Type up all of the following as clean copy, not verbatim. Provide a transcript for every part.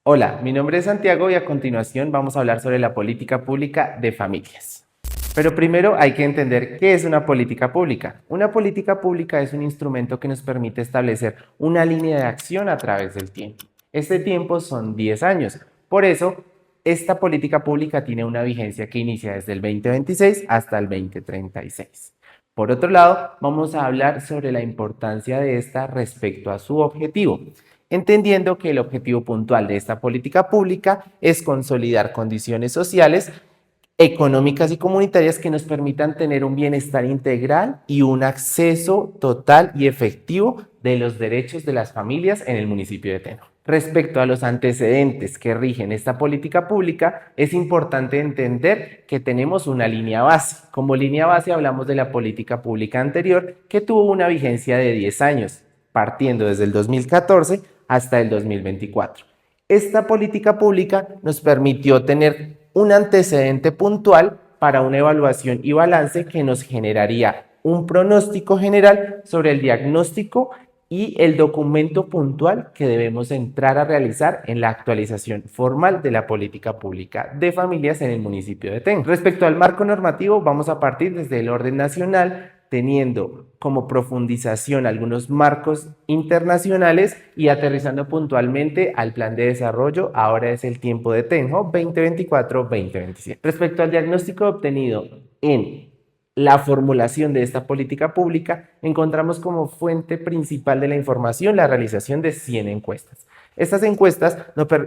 Hola, mi nombre es Santiago y a continuación vamos a hablar sobre la política pública de familias. Pero primero hay que entender qué es una política pública. Una política pública es un instrumento que nos permite establecer una línea de acción a través del tiempo. Este tiempo son 10 años. Por eso, esta política pública tiene una vigencia que inicia desde el 2026 hasta el 2036. Por otro lado, vamos a hablar sobre la importancia de esta respecto a su objetivo, entendiendo que el objetivo puntual de esta política pública es consolidar condiciones sociales, económicas y comunitarias que nos permitan tener un bienestar integral y un acceso total y efectivo de los derechos de las familias en el municipio de Tenjo. Respecto a los antecedentes que rigen esta política pública, es importante entender que tenemos una línea base. Como línea base hablamos de la política pública anterior que tuvo una vigencia de 10 años, partiendo desde el 2014 hasta el 2024. Esta política pública nos permitió tener un antecedente puntual para una evaluación y balance que nos generaría un pronóstico general sobre el diagnóstico y el documento puntual que debemos entrar a realizar en la actualización formal de la política pública de familias en el municipio de Tenjo. Respecto al marco normativo, vamos a partir desde el orden nacional, teniendo como profundización algunos marcos internacionales y aterrizando puntualmente al plan de desarrollo. Ahora es el tiempo de Tenjo 2024-2027. Respecto al diagnóstico obtenido en la formulación de esta política pública, encontramos como fuente principal de la información la realización de 100 encuestas. Estas encuestas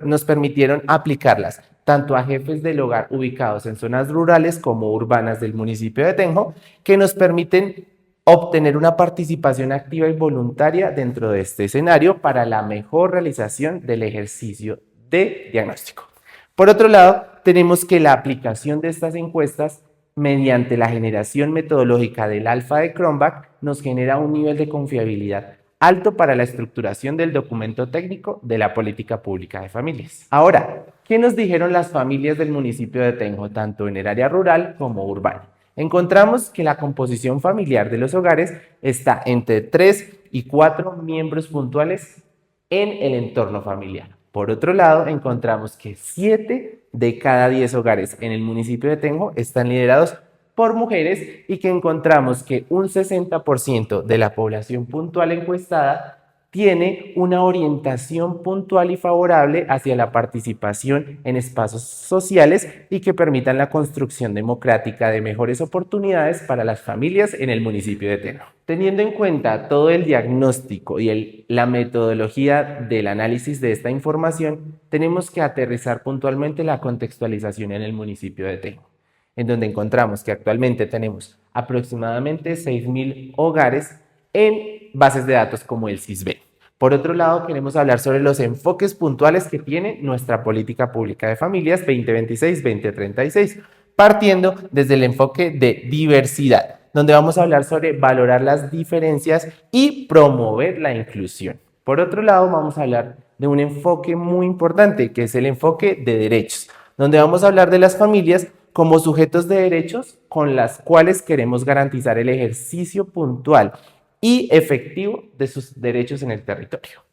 nos permitieron aplicarlas tanto a jefes del hogar ubicados en zonas rurales como urbanas del municipio de Tenjo, que nos permiten obtener una participación activa y voluntaria dentro de este escenario para la mejor realización del ejercicio de diagnóstico. Por otro lado, tenemos que la aplicación de estas encuestas mediante la generación metodológica del alfa de Cronbach nos genera un nivel de confiabilidad alto para la estructuración del documento técnico de la política pública de familias. Ahora, ¿qué nos dijeron las familias del municipio de Tenjo, tanto en el área rural como urbana? Encontramos que la composición familiar de los hogares está entre 3 y 4 miembros puntuales en el entorno familiar. Por otro lado, encontramos que 7 de cada 10 hogares en el municipio de Tenjo están liderados por mujeres y que encontramos que un 60% de la población puntual encuestada tiene una orientación puntual y favorable hacia la participación en espacios sociales y que permitan la construcción democrática de mejores oportunidades para las familias en el municipio de Tenjo. Teniendo en cuenta todo el diagnóstico y la metodología del análisis de esta información, tenemos que aterrizar puntualmente la contextualización en el municipio de Tenjo, en donde encontramos que actualmente tenemos aproximadamente 6.000 hogares en bases de datos como el CISBEN. Por otro lado, queremos hablar sobre los enfoques puntuales que tiene nuestra política pública de familias 2026-2036, partiendo desde el enfoque de diversidad, donde vamos a hablar sobre valorar las diferencias y promover la inclusión. Por otro lado, vamos a hablar de un enfoque muy importante, que es el enfoque de derechos, donde vamos a hablar de las familias como sujetos de derechos con las cuales queremos garantizar el ejercicio puntual y efectivo de sus derechos en el territorio.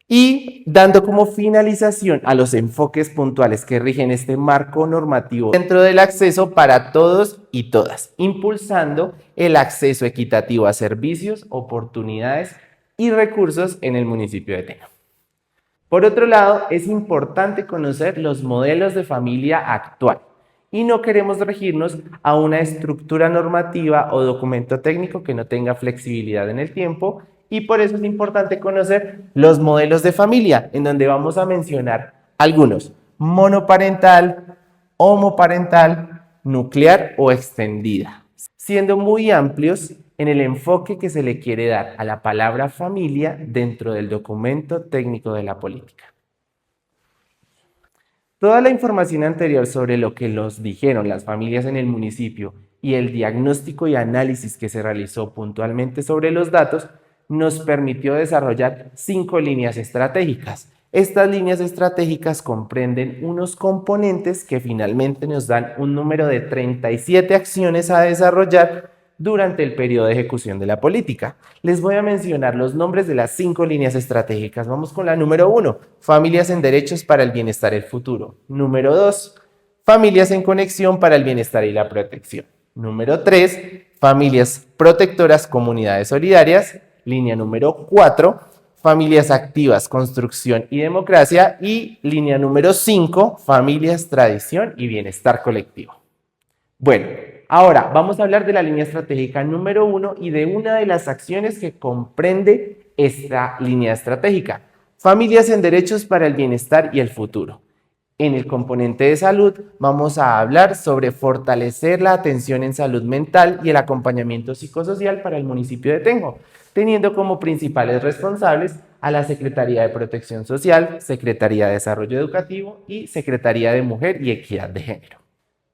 Y dando como finalización a los enfoques puntuales que rigen este marco normativo dentro del acceso para todos y todas, impulsando el acceso equitativo a servicios, oportunidades y recursos en el municipio de Tenjo. Por otro lado, es importante conocer los modelos de familia actual y no queremos regirnos a una estructura normativa o documento técnico que no tenga flexibilidad en el tiempo, y por eso es importante conocer los modelos de familia, en donde vamos a mencionar algunos: monoparental, homoparental, nuclear o extendida, siendo muy amplios en el enfoque que se le quiere dar a la palabra familia dentro del documento técnico de la política. Toda la información anterior sobre lo que nos dijeron las familias en el municipio y el diagnóstico y análisis que se realizó puntualmente sobre los datos nos permitió desarrollar 5 líneas estratégicas. Estas líneas estratégicas comprenden unos componentes que finalmente nos dan un número de 37 acciones a desarrollar durante el periodo de ejecución de la política. Les voy a mencionar los nombres de las 5 líneas estratégicas. Vamos con la número 1, familias en derechos para el bienestar y el futuro. Número 2, familias en conexión para el bienestar y la protección. Número 3, familias protectoras, comunidades solidarias. Línea número 4, familias activas, construcción y democracia. Y línea número 5, familias, tradición y bienestar colectivo. Bueno, ahora vamos a hablar de la línea estratégica número 1 y de una de las acciones que comprende esta línea estratégica. Familias en derechos para el bienestar y el futuro. En el componente de salud vamos a hablar sobre fortalecer la atención en salud mental y el acompañamiento psicosocial para el municipio de Tenjo, teniendo como principales responsables a la Secretaría de Protección Social, Secretaría de Desarrollo Educativo y Secretaría de Mujer y Equidad de Género.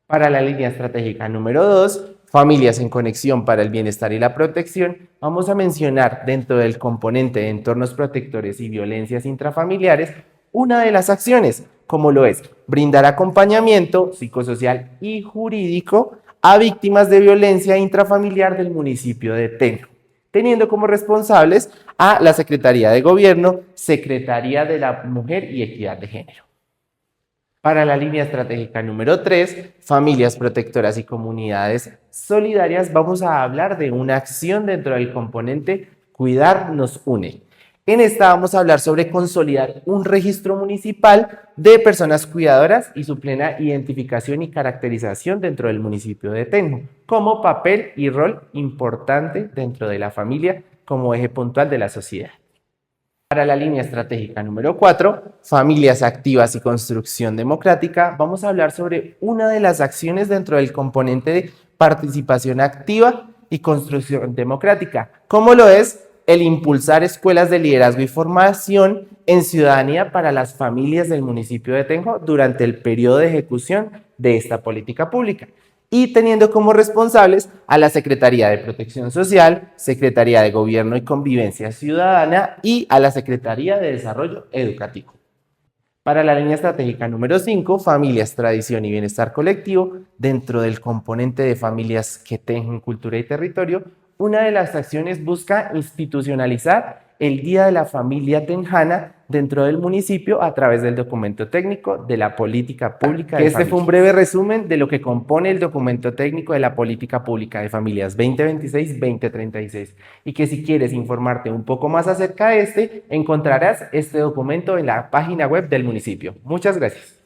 Para la línea estratégica número 2, familias en conexión para el bienestar y la protección, vamos a mencionar dentro del componente de entornos protectores y violencias intrafamiliares una de las acciones, como lo es brindar acompañamiento psicosocial y jurídico a víctimas de violencia intrafamiliar del municipio de Tenjo, teniendo como responsables a la Secretaría de Gobierno, Secretaría de la Mujer y Equidad de Género. Para la línea estratégica número 3, familias protectoras y comunidades solidarias, vamos a hablar de una acción dentro del componente Cuidar nos une. En esta vamos a hablar sobre consolidar un registro municipal de personas cuidadoras y su plena identificación y caracterización dentro del municipio de Tenjo, como papel y rol importante dentro de la familia como eje puntual de la sociedad. Para la línea estratégica número 4, familias activas y construcción democrática, vamos a hablar sobre una de las acciones dentro del componente de participación activa y construcción democrática, como lo es el impulsar escuelas de liderazgo y formación en ciudadanía para las familias del municipio de Tenjo durante el periodo de ejecución de esta política pública, y teniendo como responsables a la Secretaría de Protección Social, Secretaría de Gobierno y Convivencia Ciudadana y a la Secretaría de Desarrollo Educativo. Para la línea estratégica número 5, familias, tradición y bienestar colectivo, dentro del componente de familias que tengan cultura y territorio, una de las acciones busca institucionalizar el Día de la Familia Tenjana dentro del municipio a través del documento técnico de la política pública de familias. Este fue un breve resumen de lo que compone el documento técnico de la política pública de familias 2026-2036 y que si quieres informarte un poco más acerca de encontrarás este documento en la página web del municipio. Muchas gracias.